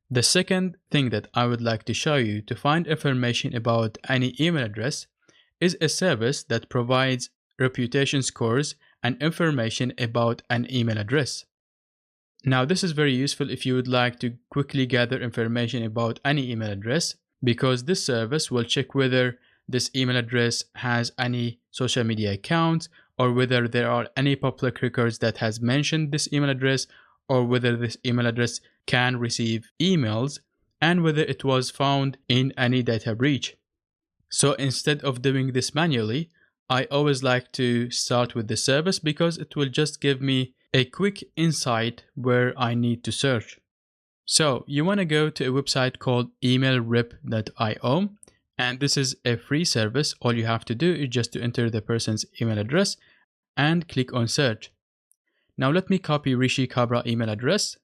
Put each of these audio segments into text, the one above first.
The second thing that I would like to show you to find information about any email address is a service that provides reputation scores and information about an email address. Now, this is very useful if you would like to quickly gather information about any email address, because this service will check whether this email address has any social media accounts, or whether there are any public records that has mentioned this email address, or whether this email address can receive emails, and whether it was found in any data breach. So instead of doing this manually, I always like to start with the service because it will just give me a quick insight where I need to search. So you want to go to a website called emailrip.io, and this is a free service. All you have to do is just to enter the person's email address and click on search. Now let me copy Rishi Kabra email address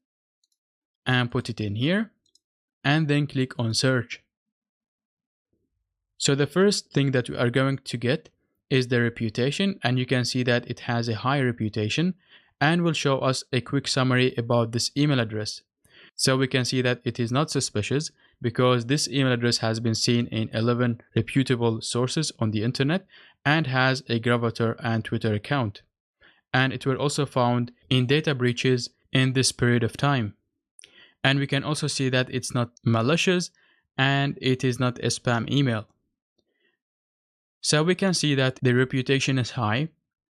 and put it in here, and then click on search. So the first thing that we are going to get is the reputation, and you can see that it has a high reputation and will show us a quick summary about this email address. So we can see that it is not suspicious because this email address has been seen in 11 reputable sources on the internet and has a Gravatar and Twitter account. And it were also found in data breaches in this period of time. And we can also see that it's not malicious and it is not a spam email. So we can see that the reputation is high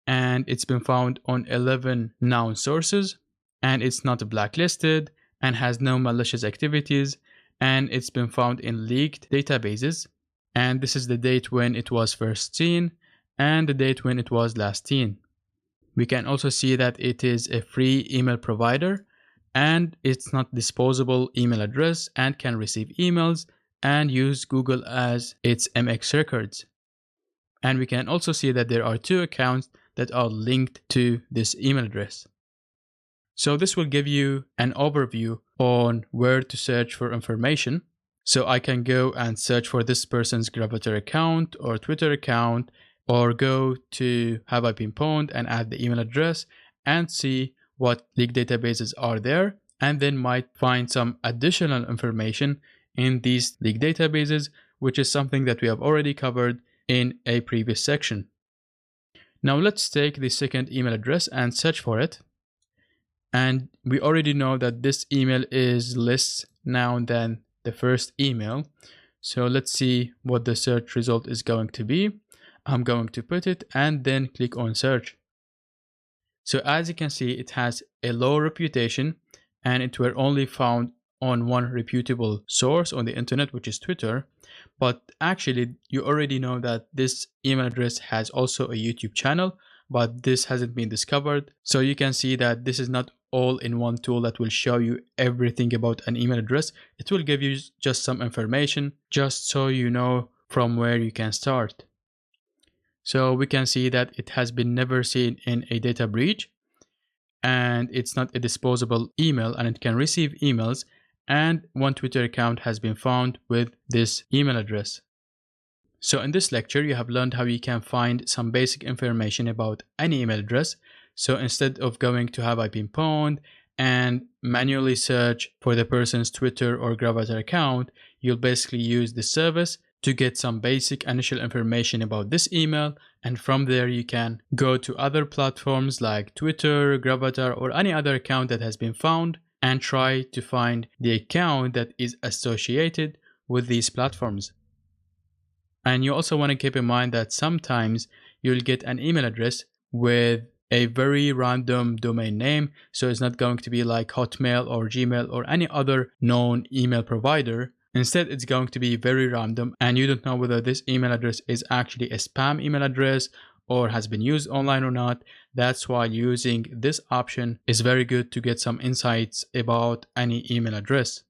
and it's been found on 11 known sources, and it's not blacklisted and has no malicious activities, and it's been found in leaked databases, and this is the date when it was first seen and the date when it was last seen. We can also see that it is a free email provider and it's not disposable email address and can receive emails and use Google as its MX records. And we can also see that there are 2 accounts that are linked to this email address. So this will give you an overview on where to search for information. So I can go and search for this person's Gravatar account or Twitter account, or go to Have I Been Pwned and add the email address and see what leaked databases are there, and then might find some additional information in these leaked databases, which is something that we have already covered in a previous section. Now let's take the second email address and search for it. And we already know that this email is less known than the first email. So let's see what the search result is going to be. I'm going to put it and then click on search. So as you can see, it has a low reputation and it were only found on one reputable source on the internet, which is Twitter. But actually, you already know that this email address has also a YouTube channel, but this hasn't been discovered. So you can see that this is not all in one tool that will show you everything about an email address. It will give you just some information, just so you know from where you can start. So we can see that it has been never seen in a data breach, and it's not a disposable email, and it can receive emails, and one Twitter account has been found with this email address. So in this lecture, you have learned how you can find some basic information about any email address. So instead of going to Have I Been Pwned and manually search for the person's Twitter or Gravatar account, you'll basically use this service to get some basic initial information about this email, and from there you can go to other platforms like Twitter, Gravatar, or any other account that has been found and try to find the account that is associated with these platforms. And you also want to keep in mind that sometimes you'll get an email address with a very random domain name, so it's not going to be like Hotmail or Gmail or any other known email provider. Instead, it's going to be very random, and you don't know whether this email address is actually a spam email address or has been used online or not. That's why using this option is very good to get some insights about any email address.